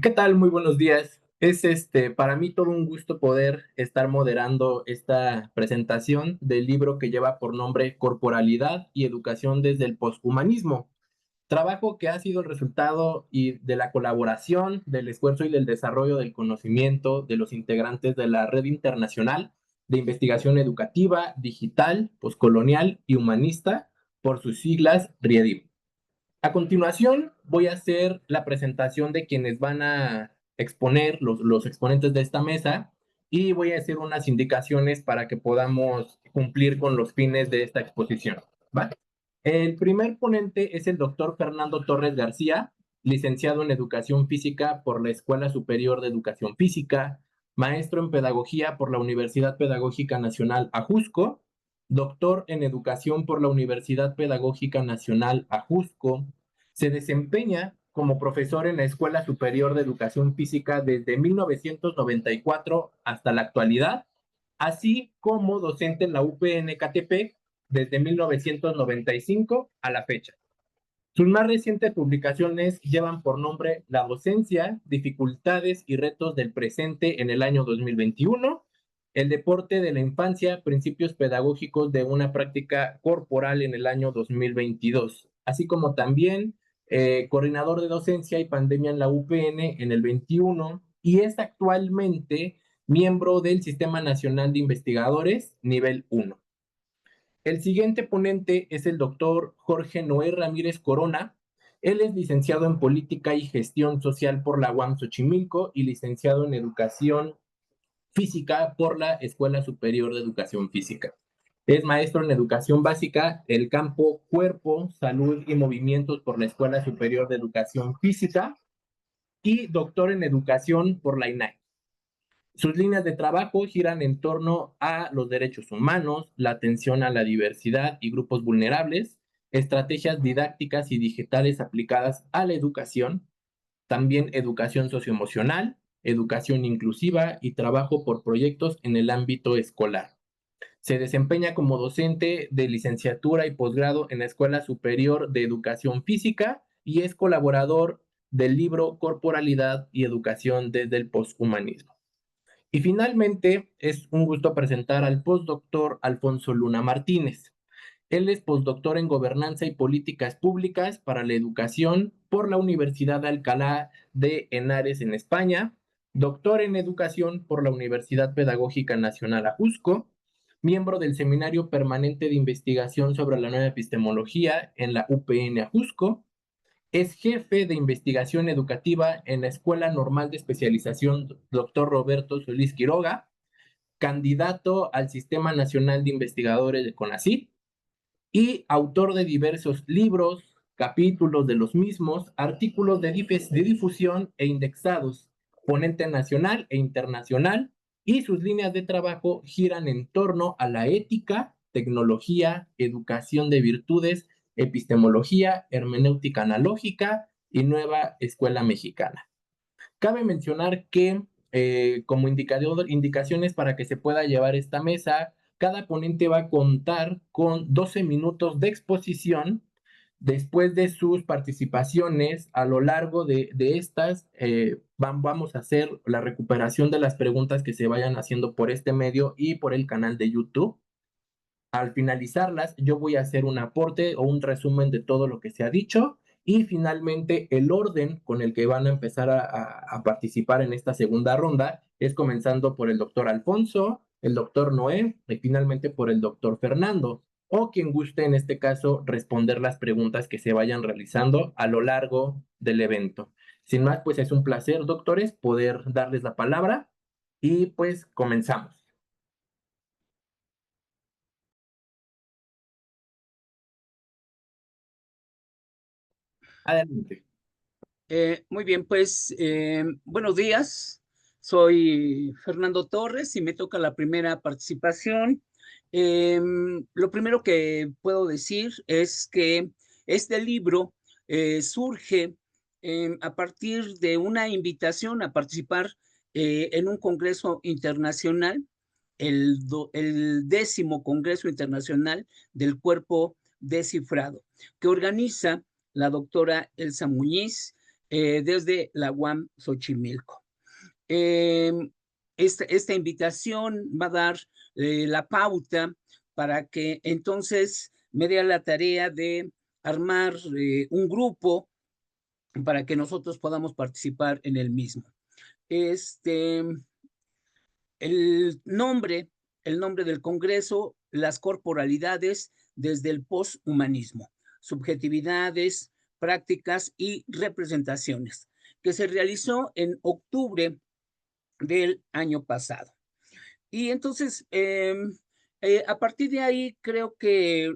¿Qué tal? Muy buenos días. Es para mí todo un gusto poder estar moderando esta presentación del libro que lleva por nombre Corporalidad y Educación desde el Poshumanismo. Trabajo que ha sido el resultado y de la colaboración, del esfuerzo y del desarrollo del conocimiento de los integrantes de la Red Internacional de Investigación Educativa, Digital, Postcolonial y Humanista, por sus siglas RIEDIM. A continuación, voy a hacer la presentación de quienes van a exponer, los exponentes de esta mesa, y voy a hacer unas indicaciones para que podamos cumplir con los fines de esta exposición. ¿Va? El primer ponente es el doctor Fernando Torres García, licenciado en Educación Física por la Escuela Superior de Educación Física, maestro en Pedagogía por la Universidad Pedagógica Nacional Ajusco, doctor en Educación por la Universidad Pedagógica Nacional Ajusco. Se desempeña como profesor en la Escuela Superior de Educación Física desde 1994 hasta la actualidad, así como docente en la UPN Catepec desde 1995 a la fecha. Sus más recientes publicaciones llevan por nombre La docencia, dificultades y retos del presente en el año 2021, El deporte de la infancia, principios pedagógicos de una práctica corporal en el año 2022, así como también coordinador de docencia y pandemia en la UPN en el 21 y es actualmente miembro del Sistema Nacional de Investigadores nivel 1. El siguiente ponente es el doctor Jorge Noé Ramírez Corona. Él es licenciado en Política y Gestión Social por la UAM Xochimilco y licenciado en Educación Física por la Escuela Superior de Educación Física. Es maestro en Educación Básica, el campo Cuerpo, Salud y Movimientos por la Escuela Superior de Educación Física y doctor en Educación por la INAI. Sus líneas de trabajo giran en torno a los derechos humanos, la atención a la diversidad y grupos vulnerables, estrategias didácticas y digitales aplicadas a la educación, también educación socioemocional, educación inclusiva y trabajo por proyectos en el ámbito escolar. Se desempeña como docente de licenciatura y posgrado en la Escuela Superior de Educación Física y es colaborador del libro Corporalidad y Educación desde el Posthumanismo. Y finalmente, es un gusto presentar al postdoctor Alfonso Luna Martínez. Él es postdoctor en Gobernanza y Políticas Públicas para la Educación por la Universidad de Alcalá de Henares en España, doctor en Educación por la Universidad Pedagógica Nacional Ajusco, miembro del Seminario Permanente de Investigación sobre la Nueva Epistemología en la UPN Ajusco, es jefe de investigación educativa en la Escuela Normal de Especialización Dr. Roberto Solís Quiroga, candidato al Sistema Nacional de Investigadores de CONACYT y autor de diversos libros, capítulos de los mismos, artículos de difusión e indexados, ponente nacional e internacional, y sus líneas de trabajo giran en torno a la ética, tecnología, educación de virtudes, epistemología, hermenéutica analógica y nueva escuela mexicana. Cabe mencionar que como indicaciones para que se pueda llevar esta mesa, cada ponente va a contar con 12 minutos de exposición. Después de sus participaciones, a lo largo de estas, vamos a hacer la recuperación de las preguntas que se vayan haciendo por este medio y por el canal de YouTube. Al finalizarlas, yo voy a hacer un aporte o un resumen de todo lo que se ha dicho y finalmente el orden con el que van a empezar a participar en esta segunda ronda es comenzando por el doctor Alfonso, el doctor Noé y finalmente por el doctor Fernando o quien guste en este caso responder las preguntas que se vayan realizando a lo largo del evento. Sin más, pues es un placer, doctores, poder darles la palabra y pues comenzamos. Adelante. Muy bien, pues buenos días. Soy Fernando Torres y me toca la primera participación. Lo primero que puedo decir es que este libro surge a partir de una invitación a participar en un congreso internacional, el 10º Congreso Internacional del Cuerpo Descifrado, que organiza la doctora Elsa Muñiz, desde la UAM Xochimilco. Esta invitación va a dar la pauta para que entonces me dé la tarea de armar un grupo para que nosotros podamos participar en el mismo. Este, el nombre, el nombre del Congreso, las corporalidades desde el poshumanismo, subjetividades, prácticas y representaciones, que se realizó en octubre del año pasado. Y entonces, a partir de ahí, creo que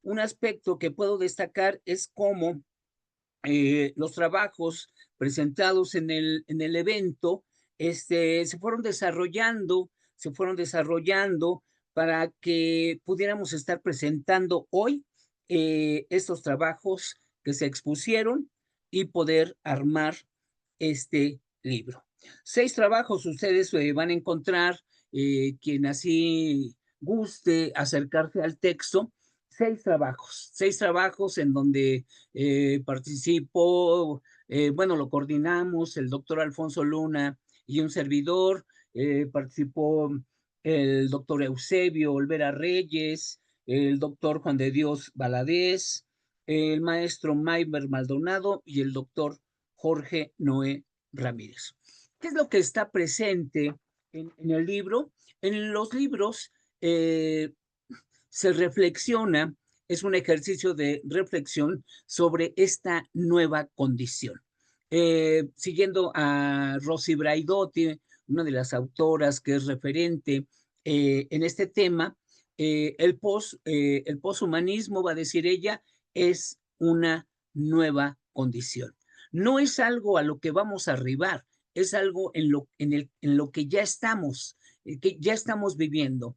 un aspecto que puedo destacar es cómo los trabajos presentados en el evento se fueron desarrollando para que pudiéramos estar presentando hoy estos trabajos que se expusieron y poder armar este libro. 6 trabajos ustedes van a encontrar, quien así guste acercarse al texto, 6 trabajos en donde participó, bueno, lo coordinamos el doctor Alfonso Luna y un servidor, participó el doctor Eusebio Olvera Reyes, el doctor Juan de Dios Valadez, el maestro Mayber Maldonado y el doctor Jorge Noé Ramírez. ¿Qué es lo que está presente en el libro? En los libros se reflexiona, es un ejercicio de reflexión sobre esta nueva condición. Siguiendo a Rosy Braidotti, una de las autoras que es referente en este tema, el poshumanismo, va a decir ella, es una nueva condición. No es algo a lo que vamos a arribar, es algo en lo que que ya estamos viviendo.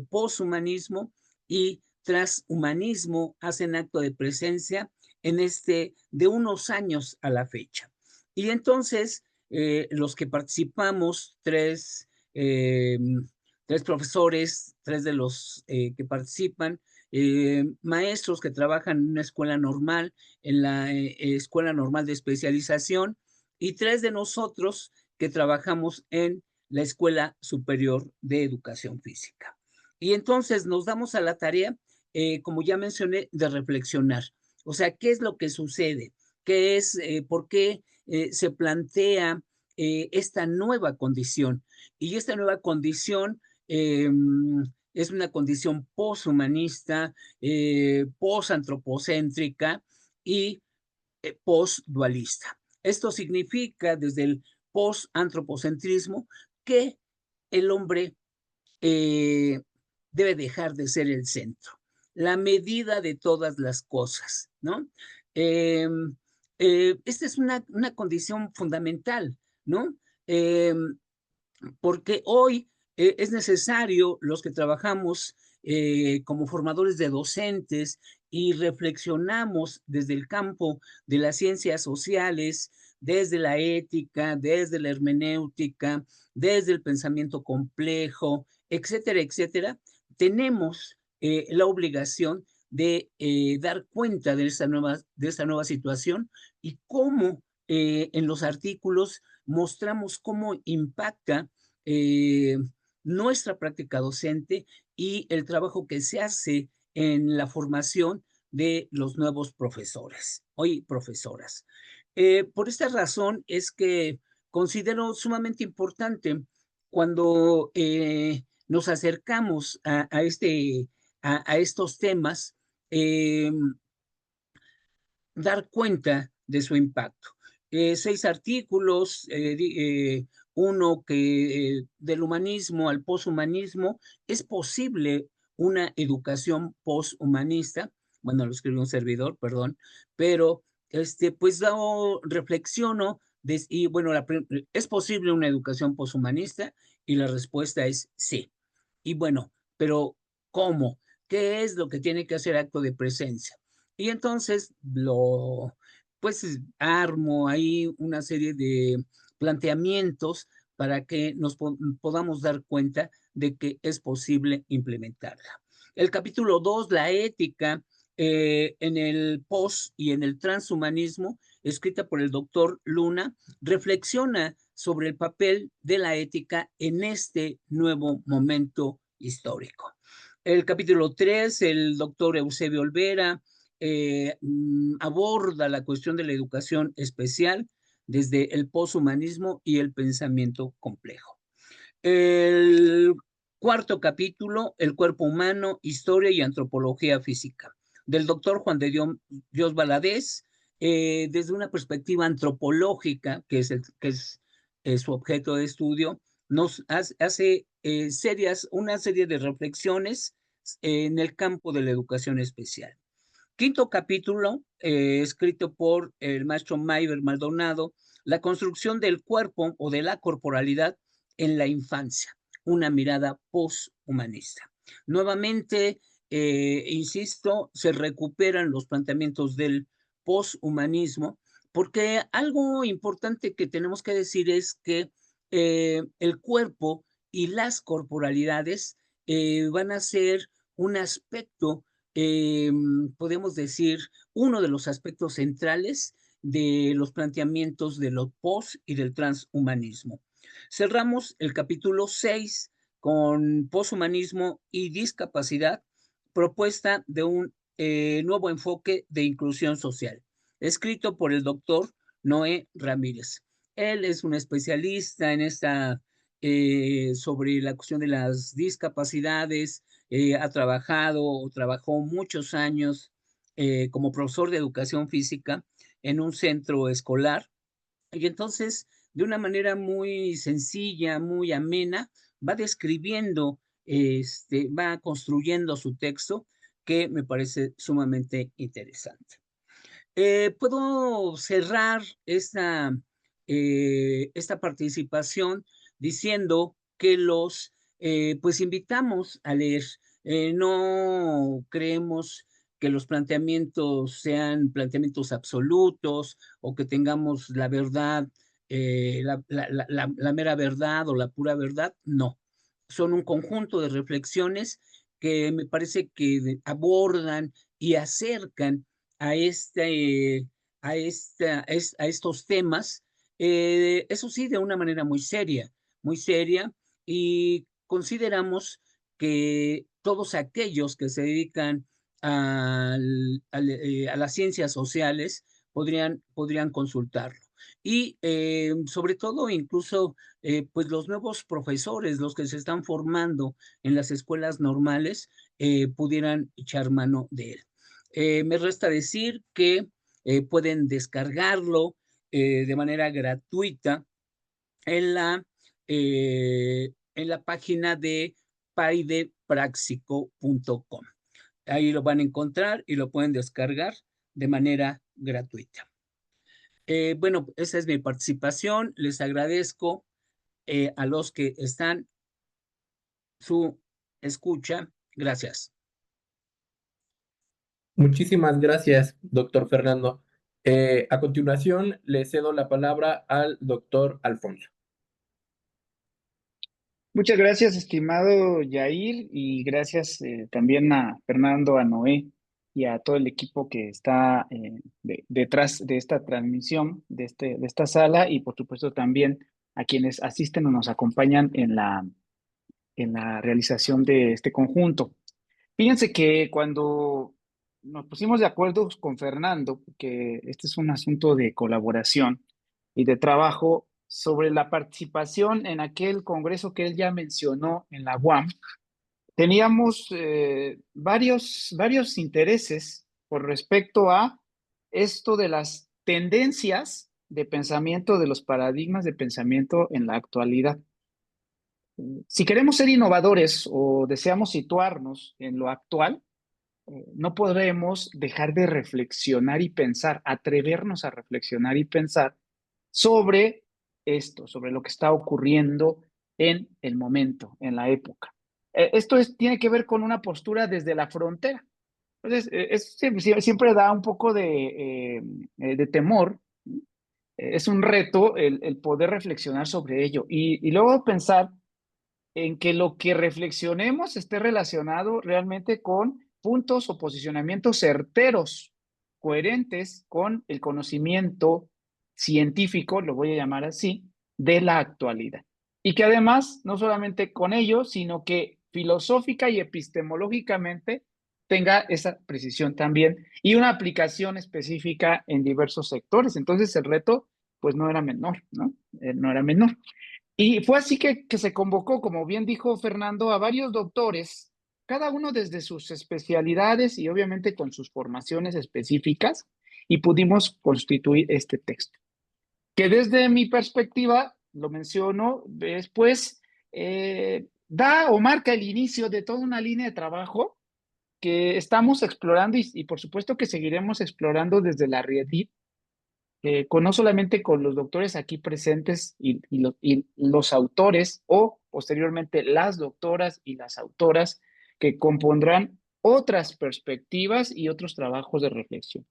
Poshumanismo y transhumanismo hacen acto de presencia de unos años a la fecha. Y entonces, los que participamos, tres profesores, 3 de los que participan, maestros que trabajan en una escuela normal, en la Escuela Normal de Especialización, y 3 de nosotros que trabajamos en la Escuela Superior de Educación Física. Y entonces nos damos a la tarea, como ya mencioné, de reflexionar. O sea, ¿qué es lo que sucede? ¿Qué es, por qué se plantea esta nueva condición? Y esta nueva condición es una condición poshumanista, posantropocéntrica y postdualista. Esto significa, desde el postantropocentrismo, que el hombre eh, debe dejar de ser el centro, la medida de todas las cosas, ¿no? Eh, esta es una condición fundamental, ¿no? Eh, porque hoy es necesario los que trabajamos como formadores de docentes y reflexionamos desde el campo de las ciencias sociales, desde la ética, desde la hermenéutica, desde el pensamiento complejo, etcétera, etcétera, tenemos la obligación de dar cuenta de esta nueva situación y cómo en los artículos mostramos cómo impacta eh, nuestra práctica docente y el trabajo que se hace en la formación de los nuevos profesores, hoy profesoras. Por esta razón es que considero sumamente importante cuando nos acercamos a estos temas, eh, dar cuenta de su impacto. 6 artículos, uno que del humanismo al poshumanismo, ¿es posible una educación poshumanista? Bueno, lo escribió un servidor, perdón, pero pues reflexiono y bueno, ¿es posible una educación poshumanista? Y la respuesta es sí. Y bueno, pero ¿cómo? ¿Qué es lo que tiene que hacer acto de presencia? Y entonces pues armo ahí una serie de planteamientos para que podamos dar cuenta de que es posible implementarla. El capítulo 2, la ética, en el post y en el transhumanismo, escrita por el doctor Luna, reflexiona sobre el papel de la ética en este nuevo momento histórico. El capítulo 3, el doctor Eusebio Olvera aborda la cuestión de la educación especial desde el poshumanismo y el pensamiento complejo. El cuarto capítulo, el cuerpo humano, historia y antropología física, del doctor Juan de Dios Valadez, desde una perspectiva antropológica, que es su objeto de estudio, nos hace una serie de reflexiones en el campo de la educación especial. Quinto capítulo, escrito por el maestro Mayber Maldonado, la construcción del cuerpo o de la corporalidad en la infancia, una mirada posthumanista. Nuevamente, insisto, se recuperan los planteamientos del posthumanismo, porque algo importante que tenemos que decir es que el cuerpo y las corporalidades van a ser un aspecto, podemos decir, uno de los aspectos centrales de los planteamientos de los post y del transhumanismo. Cerramos el capítulo 6 con poshumanismo y discapacidad, propuesta de un nuevo enfoque de inclusión social, escrito por el doctor Noé Ramírez. Él es un especialista en esta, sobre la cuestión de las discapacidades, ha trabajado o trabajó muchos años como profesor de educación física en un centro escolar y entonces de una manera muy sencilla, muy amena, va describiendo, va construyendo su texto que me parece sumamente interesante. Puedo cerrar esta participación diciendo que pues invitamos a leer. No creemos que los planteamientos sean planteamientos absolutos o que tengamos la verdad, la mera verdad o la pura verdad. No, son un conjunto de reflexiones que me parece que abordan y acercan a, a estos temas, eso sí, de una manera muy seria, y consideramos que todos aquellos que se dedican a las ciencias sociales podrían consultarlo. Y sobre todo, incluso, pues los nuevos profesores, los que se están formando en las escuelas normales, pudieran echar mano de él. Me resta decir que pueden descargarlo de manera gratuita en en la página de paidepraxico.com. Ahí lo van a encontrar y lo pueden descargar de manera gratuita. Bueno, esa es mi participación. Les agradezco a los que están su escucha. Gracias. Muchísimas gracias, doctor Fernando. A continuación, le cedo la palabra al doctor Alfonso. Muchas gracias, estimado Yair, y gracias también a Fernando, a Noé y a todo el equipo que está detrás de esta transmisión, de esta sala, y por supuesto también a quienes asisten o nos acompañan en la realización de este conjunto. Fíjense que cuando nos pusimos de acuerdo con Fernando, que este es un asunto de colaboración y de trabajo sobre la participación en aquel congreso que él ya mencionó en la UAM, teníamos varios intereses por respecto a esto de las tendencias de pensamiento, de los paradigmas de pensamiento en la actualidad. Si queremos ser innovadores o deseamos situarnos en lo actual, no podremos dejar de reflexionar y pensar, atrevernos a reflexionar y pensar sobre esto, sobre lo que está ocurriendo en el momento, en la época. Tiene que ver con una postura desde la frontera. Entonces, siempre da un poco de temor. Es un reto el poder reflexionar sobre ello y luego pensar en que lo que reflexionemos esté relacionado realmente con puntos o posicionamientos certeros, coherentes con el conocimiento científico, lo voy a llamar así, de la actualidad. Y que además, no solamente con ello, sino que filosófica y epistemológicamente tenga esa precisión también y una aplicación específica en diversos sectores. Entonces el reto, pues no era menor, ¿no? No era menor. Y fue así que se convocó, como bien dijo Fernando, a varios doctores, cada uno desde sus especialidades y obviamente con sus formaciones específicas, y pudimos constituir este texto, que desde mi perspectiva, lo menciono después, da o marca el inicio de toda una línea de trabajo que estamos explorando y por supuesto que seguiremos explorando desde la RIEDIT, no solamente con los doctores aquí presentes y los autores o posteriormente las doctoras y las autoras que compondrán otras perspectivas y otros trabajos de reflexión.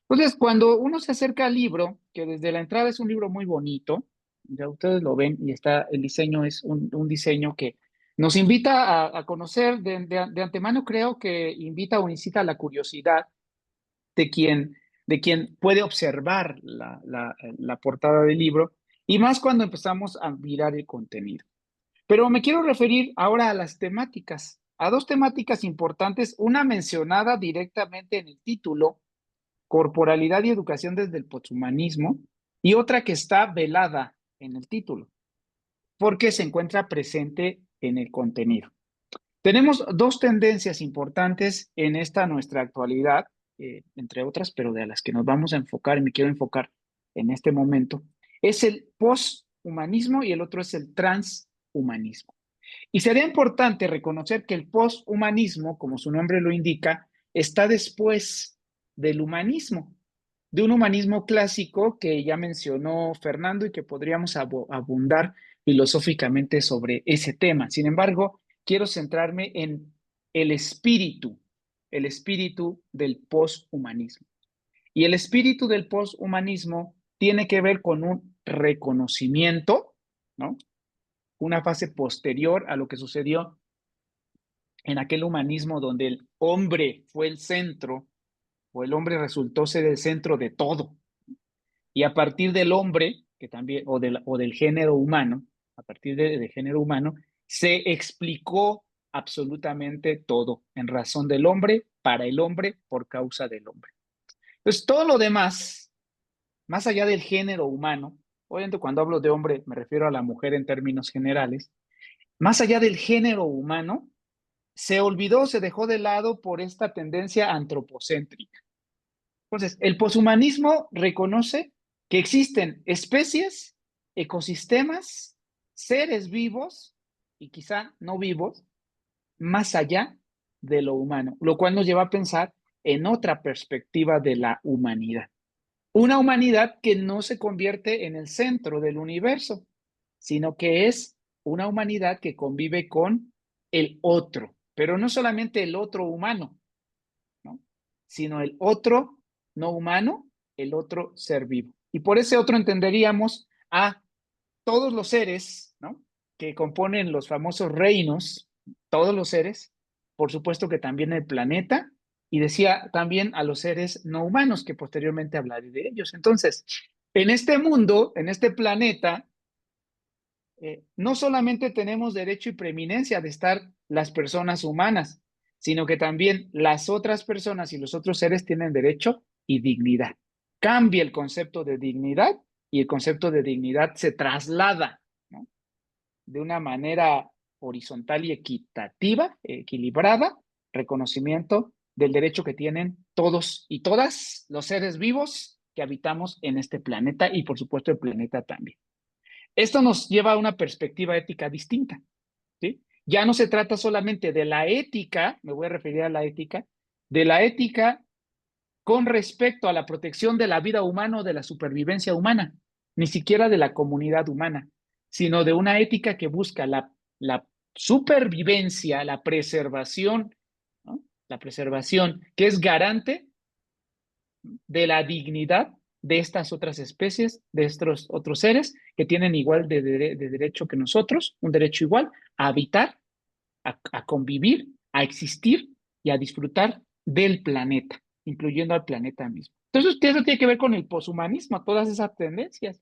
Entonces, cuando uno se acerca al libro, que desde la entrada es un libro muy bonito, ya ustedes lo ven y está, el diseño es un diseño que nos invita a conocer de antemano, creo que invita o incita a la curiosidad de quien puede observar la portada del libro, y más cuando empezamos a mirar el contenido. Pero me quiero referir ahora a las temáticas, a dos temáticas importantes, una mencionada directamente en el título, Corporalidad y Educación desde el Posthumanismo, y otra que está velada en el título, porque se encuentra presente en el contenido. Tenemos dos tendencias importantes en esta nuestra actualidad, entre otras, pero de las que nos vamos a enfocar y me quiero enfocar en este momento, es el posthumanismo y el otro es el transhumanismo. Y sería importante reconocer que el posthumanismo, como su nombre lo indica, está después del humanismo, de un humanismo clásico que ya mencionó Fernando y que podríamos abundar filosóficamente sobre ese tema. Sin embargo, quiero centrarme en el espíritu del posthumanismo. Y el espíritu del posthumanismo tiene que ver con un reconocimiento, ¿no? Una fase posterior a lo que sucedió en aquel humanismo donde el hombre fue el centro, o el hombre resultó ser el centro de todo. Y a partir del hombre, que también, o del género humano, a partir del género humano, se explicó absolutamente todo en razón del hombre, para el hombre, por causa del hombre. Entonces, todo lo demás, más allá del género humano, obviamente cuando hablo de hombre me refiero a la mujer en términos generales, más allá del género humano, se olvidó, se dejó de lado por esta tendencia antropocéntrica. Entonces, el poshumanismo reconoce que existen especies, ecosistemas, seres vivos y quizá no vivos, más allá de lo humano, lo cual nos lleva a pensar en otra perspectiva de la humanidad. Una humanidad que no se convierte en el centro del universo, sino que es una humanidad que convive con el otro, pero no solamente el otro humano, ¿no? Sino el otro no humano, el otro ser vivo. Y por ese otro entenderíamos a todos los seres, ¿no? Que componen los famosos reinos, todos los seres, por supuesto que también el planeta, y decía también a los seres no humanos, que posteriormente hablaré de ellos. Entonces, en este mundo, en este planeta, no solamente tenemos derecho y preeminencia de estar las personas humanas, sino que también las otras personas y los otros seres tienen derecho y dignidad. Cambia el concepto de dignidad y el concepto de dignidad se traslada, ¿no? De una manera horizontal y equitativa, equilibrada, reconocimiento del derecho que tienen todos y todas los seres vivos que habitamos en este planeta y por supuesto el planeta también. Esto nos lleva a una perspectiva ética distinta, ¿sí? Ya no se trata solamente de la ética, me voy a referir a la ética, de la ética con respecto a la protección de la vida humana o de la supervivencia humana, ni siquiera de la comunidad humana, sino de una ética que busca la supervivencia, la preservación, ¿no? La preservación que es garante de la dignidad de estas otras especies, de estos otros seres que tienen igual de derecho que nosotros, un derecho igual a habitar, a convivir, a existir y a disfrutar del planeta, incluyendo al planeta mismo. Entonces, eso tiene que ver con el poshumanismo, todas esas tendencias.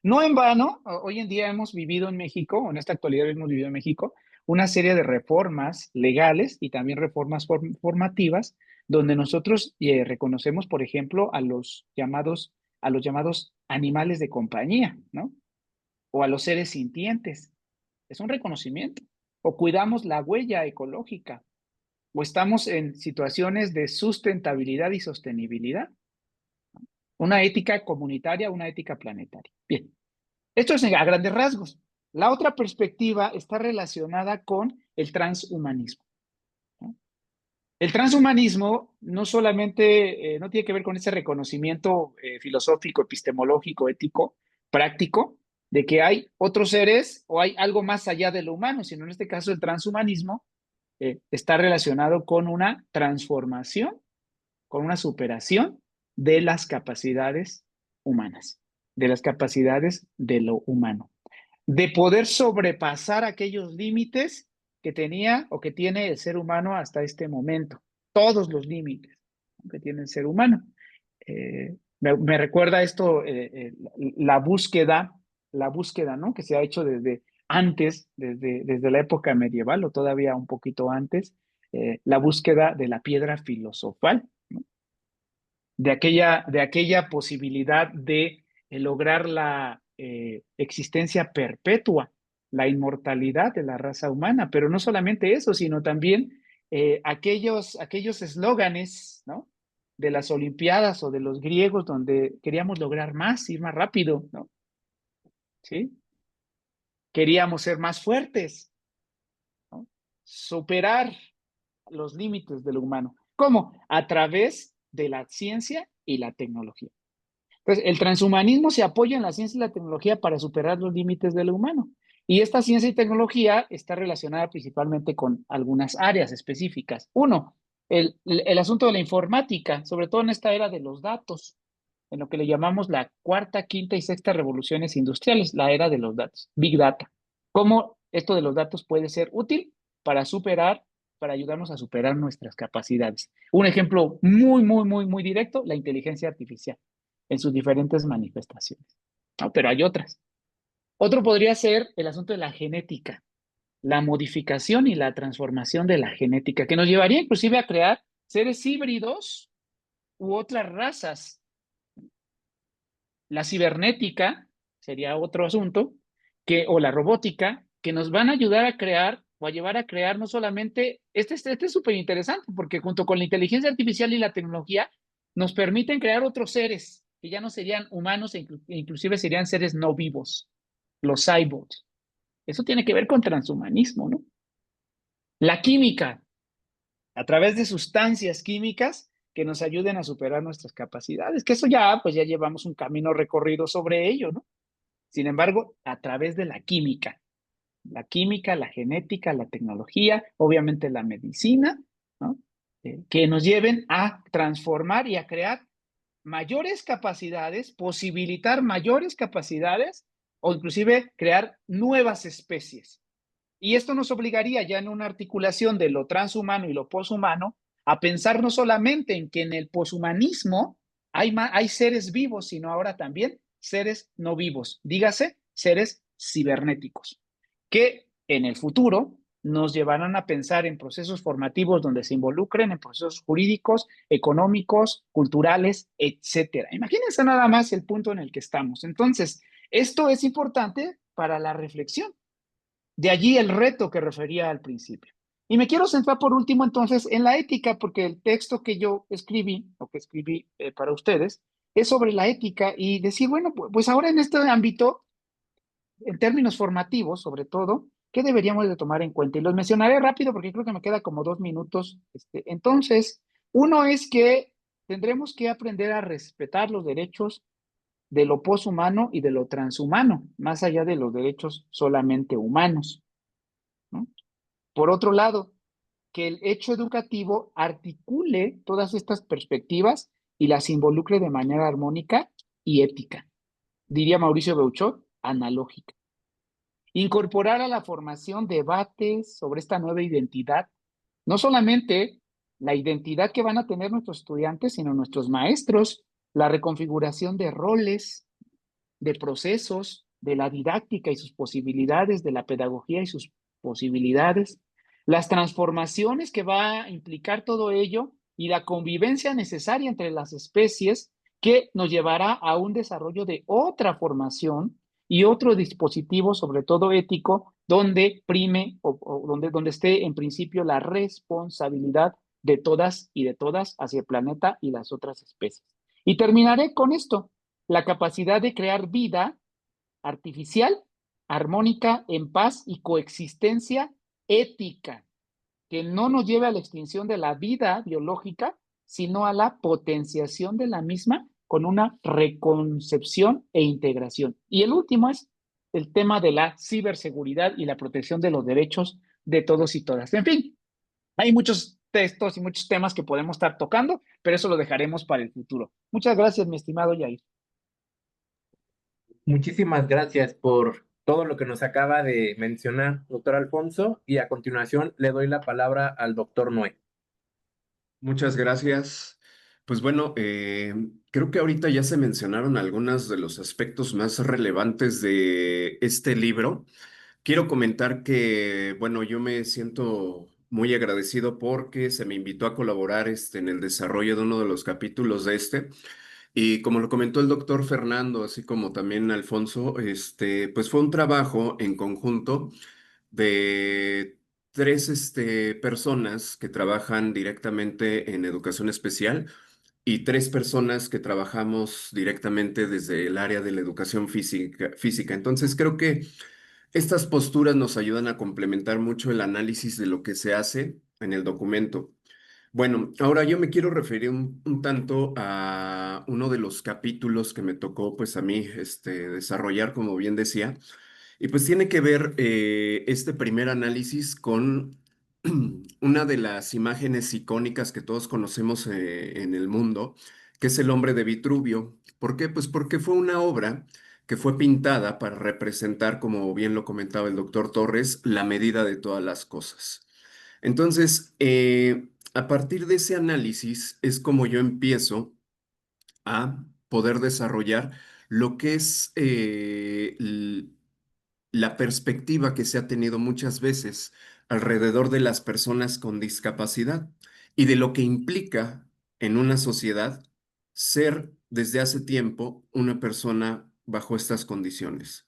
No en vano, hoy en día hemos vivido en México, o en esta actualidad hemos vivido en México, una serie de reformas legales y también reformas formativas, donde nosotros reconocemos, por ejemplo, a los llamados animales de compañía, ¿no? O a los seres sintientes. Es un reconocimiento. O cuidamos la huella ecológica, o estamos en situaciones de sustentabilidad y sostenibilidad. Una ética comunitaria, una ética planetaria. Bien. Esto es a grandes rasgos. La otra perspectiva está relacionada con el transhumanismo, ¿no? El transhumanismo no solamente no tiene que ver con ese reconocimiento filosófico, epistemológico, ético, práctico, de que hay otros seres o hay algo más allá de lo humano, sino en este caso el transhumanismo está relacionado con una transformación, con una superación de las capacidades humanas, de las capacidades de lo humano, de poder sobrepasar aquellos límites que tenía o que tiene el ser humano hasta este momento, todos los límites que tiene el ser humano. Me recuerda esto, la búsqueda, ¿no? Que se ha hecho desde antes, desde la época medieval o todavía un poquito antes, la búsqueda de la piedra filosofal, ¿no? De aquella posibilidad de lograr la existencia perpetua, la inmortalidad de la raza humana, pero no solamente eso, sino también aquellos eslóganes, ¿no? De las Olimpiadas o de los griegos donde queríamos lograr más, ir más rápido, ¿no? ¿Sí? Queríamos ser más fuertes, ¿no? Superar los límites de lo humano. ¿Cómo? A través de la ciencia y la tecnología. Entonces, el transhumanismo se apoya en la ciencia y la tecnología para superar los límites de lo humano. Y esta ciencia y tecnología está relacionada principalmente con algunas áreas específicas. Uno, el asunto de la informática, sobre todo en esta era de los datos, en lo que le llamamos la cuarta, quinta y sexta revoluciones industriales, la era de los datos, Big Data. ¿Cómo esto de los datos puede ser útil para ayudarnos a superar nuestras capacidades? Un ejemplo muy directo, la inteligencia artificial en sus diferentes manifestaciones, ¿no? Pero hay otras. Otro podría ser el asunto de la genética, la modificación y la transformación de la genética, que nos llevaría inclusive a crear seres híbridos u otras razas. La cibernética sería otro asunto, o la robótica, que nos van a ayudar a crear o a llevar a crear no solamente, este es súper interesante, porque junto con la inteligencia artificial y la tecnología, nos permiten crear otros seres que ya no serían humanos e inclusive serían seres no vivos, los cyborgs. Eso tiene que ver con transhumanismo, ¿no? La química, a través de sustancias químicas que nos ayuden a superar nuestras capacidades, que eso ya, pues ya llevamos un camino recorrido sobre ello, ¿no? Sin embargo, a través de la química, la genética, la tecnología, obviamente la medicina, ¿no? Que nos lleven a transformar y a crear mayores capacidades, posibilitar mayores capacidades o inclusive crear nuevas especies. Y esto nos obligaría ya en una articulación de lo transhumano y lo poshumano a pensar no solamente en que en el poshumanismo hay seres vivos, sino ahora también seres no vivos, dígase seres cibernéticos, que en el futuro nos llevarán a pensar en procesos formativos donde se involucren en procesos jurídicos, económicos, culturales, etcétera. Imagínense nada más el punto en el que estamos. Entonces, esto es importante para la reflexión. De allí el reto que refería al principio. Y me quiero centrar por último entonces en la ética, porque el texto que yo escribí, o que escribí para ustedes, es sobre la ética y decir, bueno, pues ahora en este ámbito, en términos formativos sobre todo, ¿qué deberíamos de tomar en cuenta? Y los mencionaré rápido porque creo que me queda como 2 minutos. Entonces, uno es que tendremos que aprender a respetar los derechos de lo poshumano y de lo transhumano, más allá de los derechos solamente humanos, ¿no? Por otro lado, que el hecho educativo articule todas estas perspectivas y las involucre de manera armónica y ética. Diría Mauricio Beuchot, analógica. Incorporar a la formación debates sobre esta nueva identidad No solamente la identidad que van a tener nuestros estudiantes, sino nuestros maestros, la reconfiguración de roles, de procesos, de la didáctica y sus posibilidades, de la pedagogía y sus posibilidades, las transformaciones que va a implicar todo ello y la convivencia necesaria entre las especies que nos llevará a un desarrollo de otra formación y otro dispositivo, sobre todo ético, donde prime o donde esté en principio la responsabilidad de todas y de todas hacia el planeta y las otras especies. Y terminaré con esto, la capacidad de crear vida artificial, armónica, en paz y coexistencia ética, que no nos lleve a la extinción de la vida biológica, sino a la potenciación de la misma con una reconcepción e integración. Y el último es el tema de la ciberseguridad y la protección de los derechos de todos y todas. En fin, hay muchos textos y muchos temas que podemos estar tocando, pero eso lo dejaremos para el futuro. Muchas gracias, mi estimado Yair. Muchísimas gracias por todo lo que nos acaba de mencionar, doctor Alfonso, y a continuación le doy la palabra al doctor Noé. Muchas gracias. Pues bueno, creo que ahorita ya se mencionaron algunos de los aspectos más relevantes de este libro. Quiero comentar que, bueno, yo me siento muy agradecido porque se me invitó a colaborar en el desarrollo de uno de los capítulos de este. Y como lo comentó el doctor Fernando, así como también Alfonso, pues fue un trabajo en conjunto de tres personas que trabajan directamente en educación especial y tres personas que trabajamos directamente desde el área de la educación física. Entonces creo que estas posturas nos ayudan a complementar mucho el análisis de lo que se hace en el documento. Bueno, ahora yo me quiero referir un tanto a uno de los capítulos que me tocó pues a mí desarrollar, como bien decía, y pues tiene que ver este primer análisis con una de las imágenes icónicas que todos conocemos en el mundo, que es el hombre de Vitruvio. ¿Por qué? Pues porque fue una obra que fue pintada para representar, como bien lo comentaba el doctor Torres, la medida de todas las cosas. Entonces, a partir de ese análisis es como yo empiezo a poder desarrollar lo que es la perspectiva que se ha tenido muchas veces alrededor de las personas con discapacidad y de lo que implica en una sociedad ser desde hace tiempo una persona bajo estas condiciones.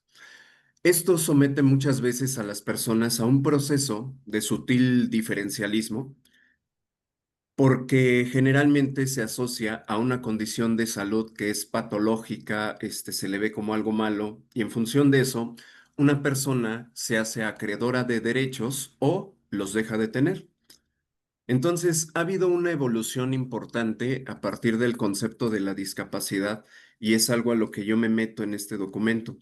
Esto somete muchas veces a las personas a un proceso de sutil diferencialismo porque generalmente se asocia a una condición de salud que es patológica, se le ve como algo malo, y en función de eso, una persona se hace acreedora de derechos o los deja de tener. Entonces, ha habido una evolución importante a partir del concepto de la discapacidad y es algo a lo que yo me meto en este documento.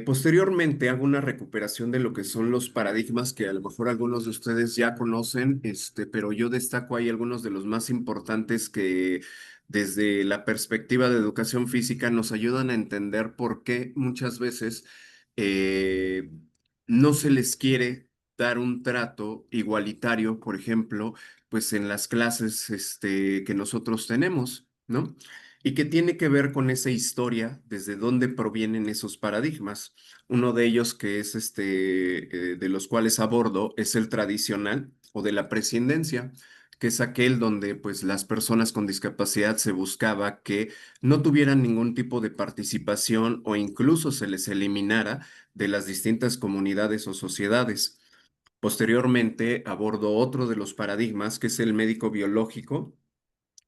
Posteriormente hago una recuperación de lo que son los paradigmas que a lo mejor algunos de ustedes ya conocen, pero yo destaco ahí algunos de los más importantes que desde la perspectiva de educación física nos ayudan a entender por qué muchas veces eh, no se les quiere dar un trato igualitario, por ejemplo, pues en las clases que nosotros tenemos, ¿no? Y que tiene que ver con esa historia, desde dónde provienen esos paradigmas. Uno de ellos que es de los cuales abordo, es el tradicional o de la prescindencia, que es aquel donde pues las personas con discapacidad se buscaba que no tuvieran ningún tipo de participación o incluso se les eliminara de las distintas comunidades o sociedades. Posteriormente abordo otro de los paradigmas, que es el médico biológico,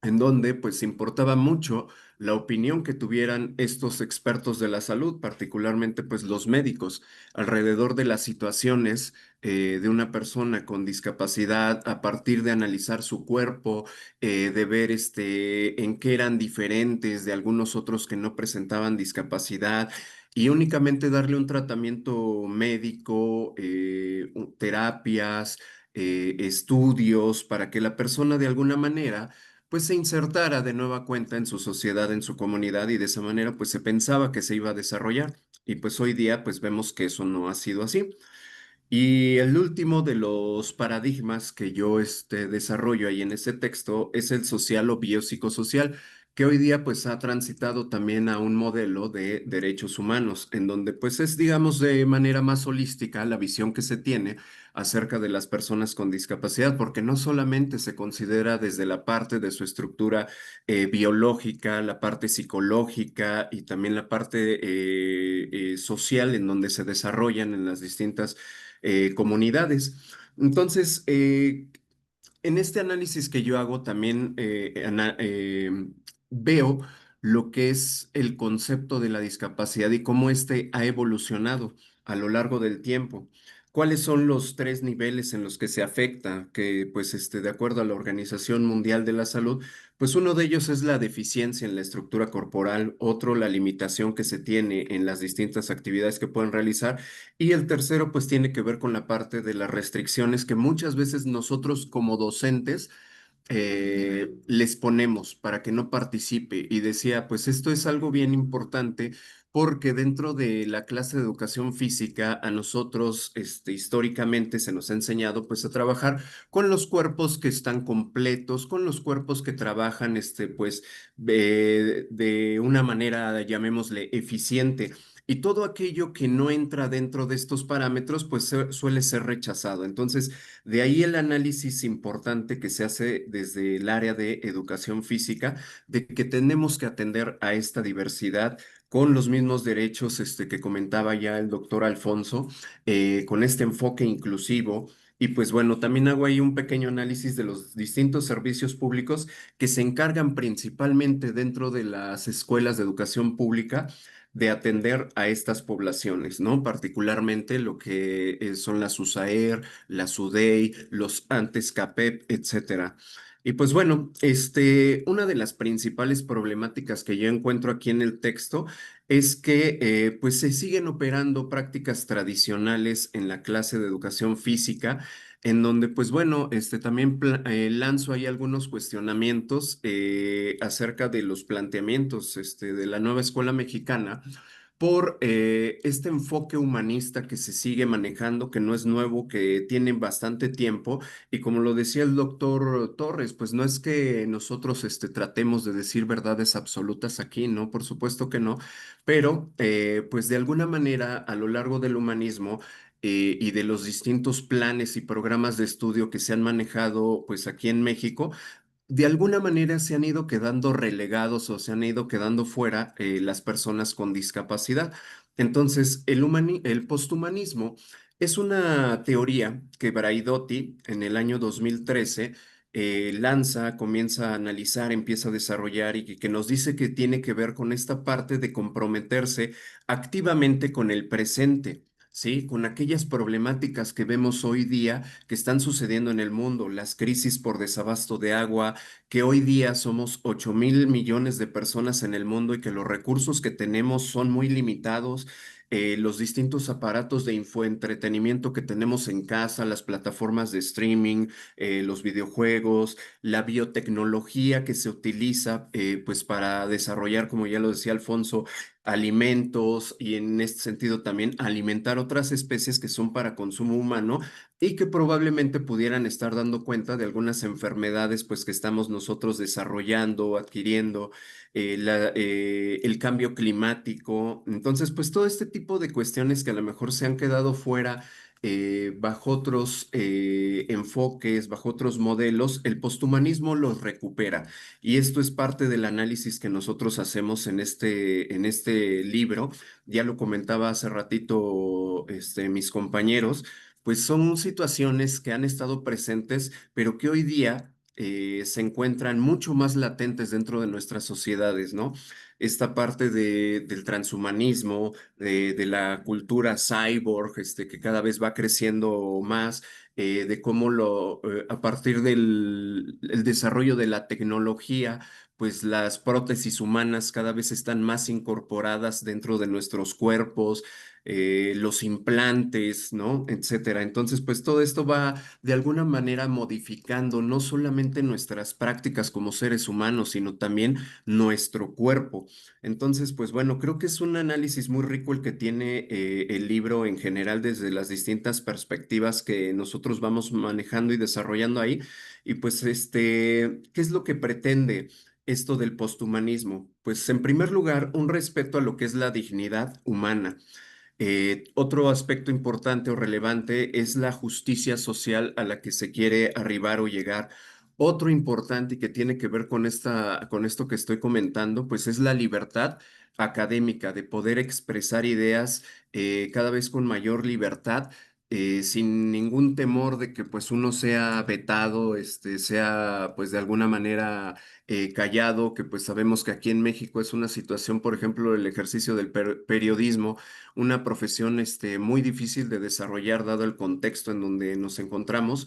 en donde pues importaba mucho la opinión que tuvieran estos expertos de la salud, particularmente pues los médicos, alrededor de las situaciones de una persona con discapacidad, a partir de analizar su cuerpo, de ver en qué eran diferentes de algunos otros que no presentaban discapacidad. Y únicamente darle un tratamiento médico, terapias, estudios, para que la persona de alguna manera pues se insertara de nueva cuenta en su sociedad, en su comunidad, y de esa manera pues se pensaba que se iba a desarrollar. Y pues hoy día pues vemos que eso no ha sido así. Y el último de los paradigmas que yo desarrollo ahí en este texto es el social o biopsicosocial, que hoy día pues ha transitado también a un modelo de derechos humanos, en donde pues es, digamos, de manera más holística la visión que se tiene acerca de las personas con discapacidad, porque no solamente se considera desde la parte de su estructura biológica, la parte psicológica y también la parte social en donde se desarrollan en las distintas comunidades. Entonces, en este análisis que yo hago también veo lo que es el concepto de la discapacidad y cómo este ha evolucionado a lo largo del tiempo. ¿Cuáles son los tres niveles en los que se afecta? Que, pues, de acuerdo a la Organización Mundial de la Salud, pues uno de ellos es la deficiencia en la estructura corporal, otro la limitación que se tiene en las distintas actividades que pueden realizar y el tercero, pues tiene que ver con la parte de las restricciones que muchas veces nosotros como docentes les ponemos para que no participe. Y decía, pues esto es algo bien importante porque dentro de la clase de educación física a nosotros históricamente se nos ha enseñado pues a trabajar con los cuerpos que están completos, con los cuerpos que trabajan pues de una manera, llamémosle, eficiente. Y todo aquello que no entra dentro de estos parámetros, pues suele ser rechazado. Entonces, de ahí el análisis importante que se hace desde el área de educación física, de que tenemos que atender a esta diversidad con los mismos derechos que comentaba ya el doctor Alfonso, con este enfoque inclusivo. Y pues bueno, también hago ahí un pequeño análisis de los distintos servicios públicos que se encargan principalmente dentro de las escuelas de educación pública de atender a estas poblaciones, ¿no? Particularmente lo que son las USAER, la SUDEI, los antes CAPEP, etcétera. Y pues bueno, una de las principales problemáticas que yo encuentro aquí en el texto es que pues se siguen operando prácticas tradicionales en la clase de educación física, en donde pues bueno, también lanzo ahí algunos cuestionamientos acerca de los planteamientos de la nueva escuela mexicana por este enfoque humanista que se sigue manejando, que no es nuevo, que tiene bastante tiempo. Y como lo decía el doctor Torres, pues no es que nosotros tratemos de decir verdades absolutas aquí, ¿no? Por supuesto que no, pero pues de alguna manera a lo largo del humanismo y de los distintos planes y programas de estudio que se han manejado pues aquí en México, de alguna manera se han ido quedando relegados o se han ido quedando fuera las personas con discapacidad. Entonces, el posthumanismo es una teoría que Braidotti en el año 2013 lanza, comienza a analizar, empieza a desarrollar y que nos dice que tiene que ver con esta parte de comprometerse activamente con el presente. Sí, con aquellas problemáticas que vemos hoy día que están sucediendo en el mundo, las crisis por desabasto de agua, que hoy día somos 8.000 millones de personas en el mundo y que los recursos que tenemos son muy limitados, los distintos aparatos de infoentretenimiento que tenemos en casa, las plataformas de streaming, los videojuegos, la biotecnología que se utiliza pues para desarrollar, como ya lo decía Alfonso, alimentos y en este sentido también alimentar otras especies que son para consumo humano y que probablemente pudieran estar dando cuenta de algunas enfermedades pues que estamos nosotros desarrollando, adquiriendo, el cambio climático. Entonces, pues todo este tipo de cuestiones que a lo mejor se han quedado fuera bajo otros enfoques, bajo otros modelos, el posthumanismo los recupera. Y esto es parte del análisis que nosotros hacemos en este libro. Ya lo comentaba hace ratito mis compañeros, pues son situaciones que han estado presentes, pero que hoy día se encuentran mucho más latentes dentro de nuestras sociedades, ¿no? Esta parte del transhumanismo, de la cultura cyborg, que cada vez va creciendo más, de cómo a partir del el desarrollo de la tecnología, pues las prótesis humanas cada vez están más incorporadas dentro de nuestros cuerpos, los implantes, ¿no? Etcétera. Entonces, pues todo esto va de alguna manera modificando no solamente nuestras prácticas como seres humanos, sino también nuestro cuerpo. Entonces, pues bueno, creo que es un análisis muy rico el que tiene el libro en general desde las distintas perspectivas que nosotros vamos manejando y desarrollando ahí. Y pues, ¿qué es lo que pretende esto del posthumanismo? Pues en primer lugar, un respeto a lo que es la dignidad humana. Otro aspecto importante o relevante es la justicia social a la que se quiere arribar o llegar. Otro importante y que tiene que ver con con esto que estoy comentando, pues es la libertad académica de poder expresar ideas cada vez con mayor libertad, sin ningún temor de que pues uno sea vetado, sea pues de alguna manera callado, que pues sabemos que aquí en México es una situación, por ejemplo, el ejercicio del periodismo, una profesión muy difícil de desarrollar dado el contexto en donde nos encontramos.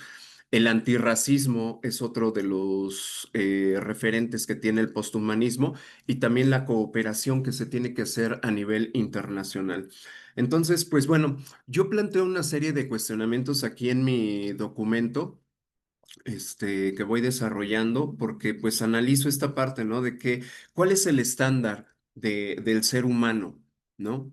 El antirracismo es otro de los referentes que tiene el posthumanismo y también la cooperación que se tiene que hacer a nivel internacional. Entonces, pues bueno, yo planteo una serie de cuestionamientos aquí en mi documento que voy desarrollando, porque pues analizo esta parte, ¿no? De que, ¿cuál es el estándar del ser humano, ¿no?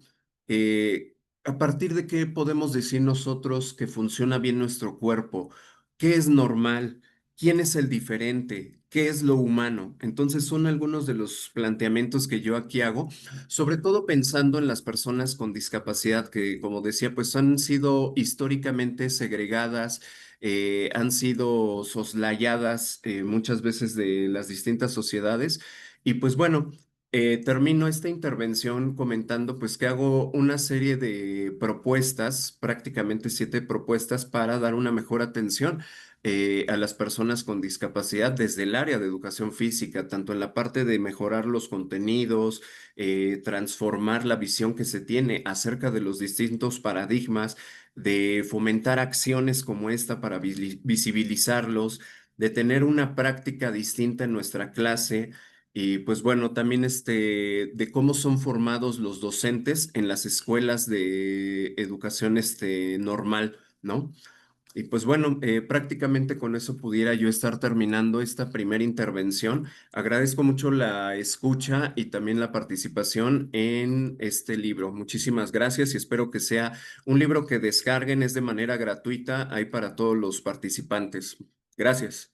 A partir de qué podemos decir nosotros que funciona bien nuestro cuerpo, qué es normal, quién es el diferente, qué es lo humano. Entonces son algunos de los planteamientos que yo aquí hago, sobre todo pensando en las personas con discapacidad que, como decía, pues han sido históricamente segregadas, han sido soslayadas muchas veces de las distintas sociedades. Y pues bueno, termino esta intervención comentando pues que hago una serie de propuestas, prácticamente 7 propuestas para dar una mejor atención a las personas con discapacidad desde el área de educación física, tanto en la parte de mejorar los contenidos, transformar la visión que se tiene acerca de los distintos paradigmas, de fomentar acciones como esta para visibilizarlos, de tener una práctica distinta en nuestra clase y pues bueno, también de cómo son formados los docentes en las escuelas de educación normal, ¿no? Y pues bueno, prácticamente con eso pudiera yo estar terminando esta primera intervención. Agradezco mucho la escucha y también la participación en este libro. Muchísimas gracias y espero que sea un libro que descarguen, es de manera gratuita, hay para todos los participantes. Gracias.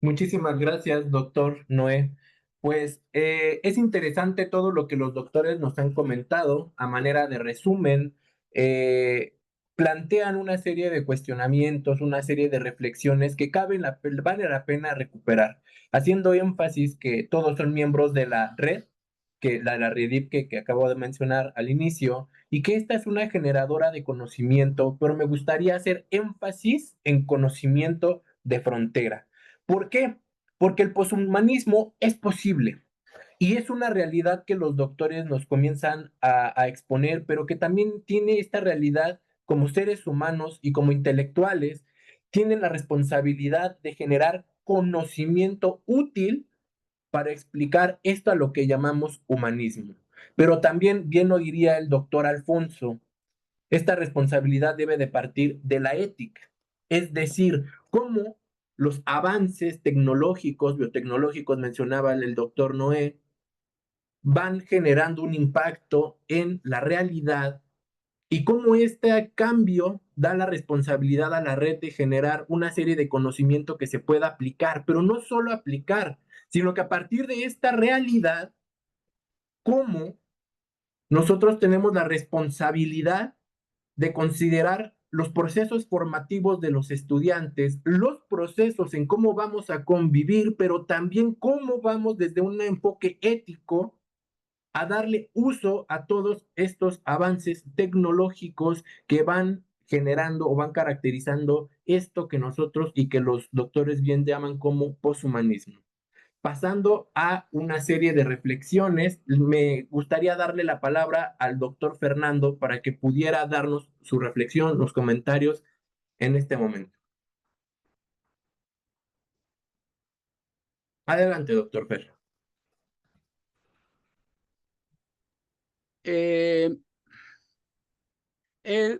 Muchísimas gracias, doctor Noé. Pues es interesante todo lo que los doctores nos han comentado. A manera de resumen, eh, plantean una serie de cuestionamientos, una serie de reflexiones que vale la pena recuperar, haciendo énfasis que todos son miembros de la red, la Redip que acabo de mencionar al inicio, y que esta es una generadora de conocimiento, pero me gustaría hacer énfasis en conocimiento de frontera. ¿Por qué? Porque el poshumanismo es posible y es una realidad que los doctores nos comienzan a exponer, pero que también tiene esta realidad como seres humanos y como intelectuales, tienen la responsabilidad de generar conocimiento útil para explicar esto a lo que llamamos humanismo. Pero también, bien lo diría el doctor Alfonso, esta responsabilidad debe de partir de la ética, es decir, cómo los avances tecnológicos, biotecnológicos, mencionaba el doctor Noé, van generando un impacto en la realidad y cómo este cambio da la responsabilidad a la red de generar una serie de conocimiento que se pueda aplicar, pero no solo aplicar, sino que a partir de esta realidad, cómo nosotros tenemos la responsabilidad de considerar los procesos formativos de los estudiantes, los procesos en cómo vamos a convivir, pero también cómo vamos desde un enfoque ético a darle uso a todos estos avances tecnológicos que van generando o van caracterizando esto que nosotros y que los doctores bien llaman como poshumanismo. Pasando a una serie de reflexiones, me gustaría darle la palabra al doctor Fernando para que pudiera darnos su reflexión, los comentarios en este momento. Adelante, doctor Fer. Eh,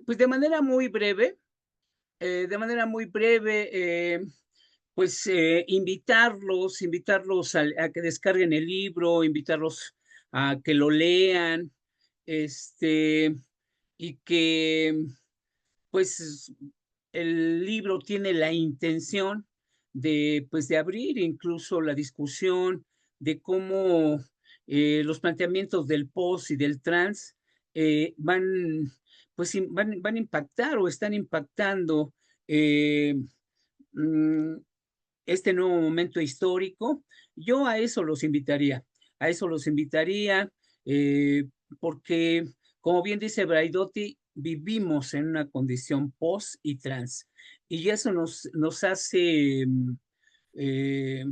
pues de manera muy breve, pues invitarlos a que descarguen el libro, invitarlos a que lo lean, este, y que pues el libro tiene la intención de, pues, de abrir incluso la discusión de cómo los planteamientos del post y del trans van, pues, van a impactar o están impactando eh, mm, este nuevo momento histórico. Yo a eso los invitaría, eh, porque, como bien dice Braidotti, vivimos en una condición post y trans, y eso nos hace, eh,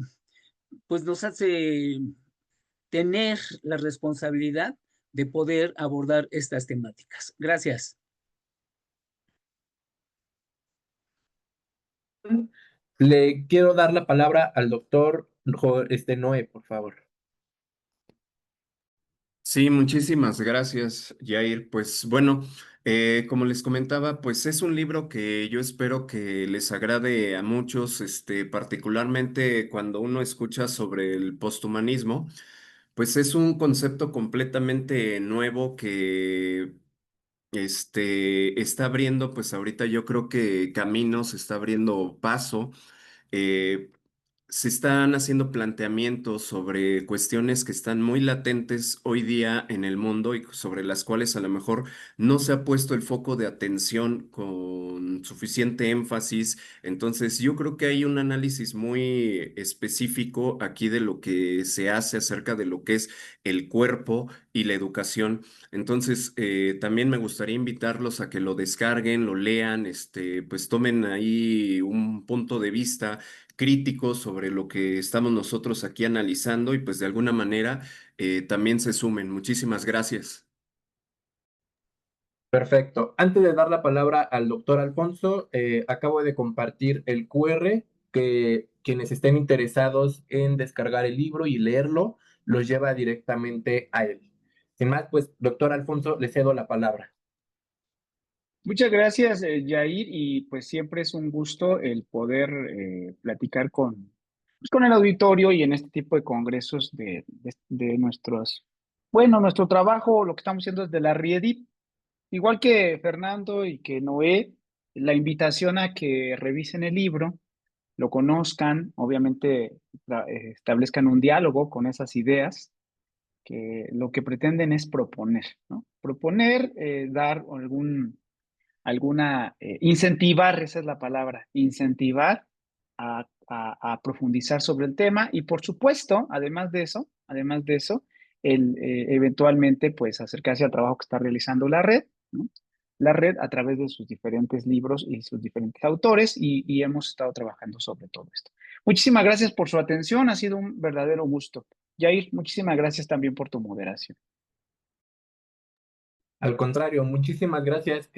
pues nos hace tener la responsabilidad de poder abordar estas temáticas. Gracias. Le quiero dar la palabra al doctor Noé, por favor. Sí, muchísimas gracias, Jair. Pues bueno, como les comentaba, pues es un libro que yo espero que les agrade a muchos, particularmente cuando uno escucha sobre el posthumanismo, pues es un concepto completamente nuevo que está abriendo, pues ahorita yo creo que caminos, está abriendo paso. eh, Se están haciendo planteamientos sobre cuestiones que están muy latentes hoy día en el mundo y sobre las cuales a lo mejor no se ha puesto el foco de atención con suficiente énfasis. Entonces, yo creo que hay un análisis muy específico aquí de lo que se hace acerca de lo que es el cuerpo y la educación. Entonces, también me gustaría invitarlos a que lo descarguen, lo lean, pues tomen ahí un punto de vista crítico sobre lo que estamos nosotros aquí analizando y pues de alguna manera también se sumen. Muchísimas gracias. Perfecto. Antes de dar la palabra al doctor Alfonso, acabo de compartir el QR que quienes estén interesados en descargar el libro y leerlo, los lleva directamente a él. Sin más, pues, doctor Alfonso, le cedo la palabra. Muchas gracias, Yair, y pues siempre es un gusto el poder platicar pues, con el auditorio y en este tipo de congresos de nuestro trabajo, lo que estamos haciendo desde la RIEDIP. Igual que Fernando y que Noé, la invitación a que revisen el libro, lo conozcan, obviamente establezcan un diálogo con esas ideas, que lo que pretenden es proponer, ¿no? Proponer, dar incentivar, esa es la palabra, incentivar a profundizar sobre el tema y por supuesto, además de eso, eventualmente pues acercarse al trabajo que está realizando la red, ¿no? La red a través de sus diferentes libros y sus diferentes autores y hemos estado trabajando sobre todo esto. Muchísimas gracias por su atención, ha sido un verdadero gusto. Jair, muchísimas gracias también por tu moderación. Al contrario, muchísimas gracias,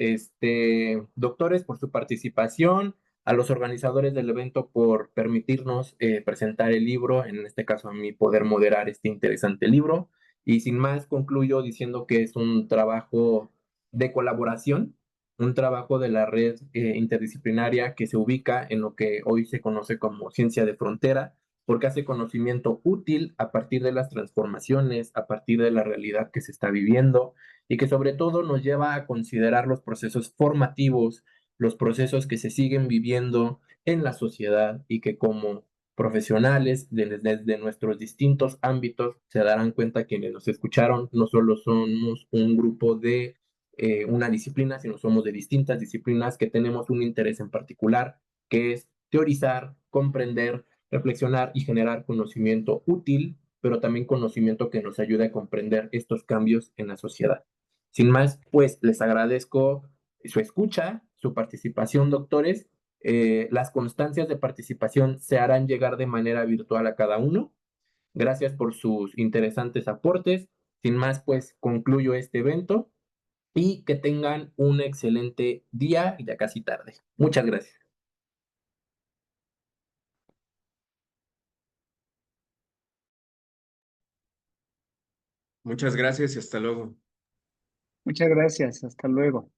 doctores, por su participación, a los organizadores del evento por permitirnos presentar el libro, en este caso a mí poder moderar este interesante libro. Y sin más, concluyo diciendo que es un trabajo de colaboración, un trabajo de la red interdisciplinaria que se ubica en lo que hoy se conoce como ciencia de frontera, porque hace conocimiento útil a partir de las transformaciones, a partir de la realidad que se está viviendo y que sobre todo nos lleva a considerar los procesos formativos, los procesos que se siguen viviendo en la sociedad y que como profesionales desde nuestros distintos ámbitos se darán cuenta quienes nos escucharon, no solo somos un grupo de una disciplina, sino somos de distintas disciplinas que tenemos un interés en particular, que es teorizar, comprender, reflexionar y generar conocimiento útil, pero también conocimiento que nos ayude a comprender estos cambios en la sociedad. Sin más, pues les agradezco su escucha, su participación, doctores. Las constancias de participación se harán llegar de manera virtual a cada uno. Gracias por sus interesantes aportes. Sin más, pues concluyo este evento y que tengan un excelente día, ya casi tarde. Muchas gracias. Muchas gracias y hasta luego. Muchas gracias. Hasta luego.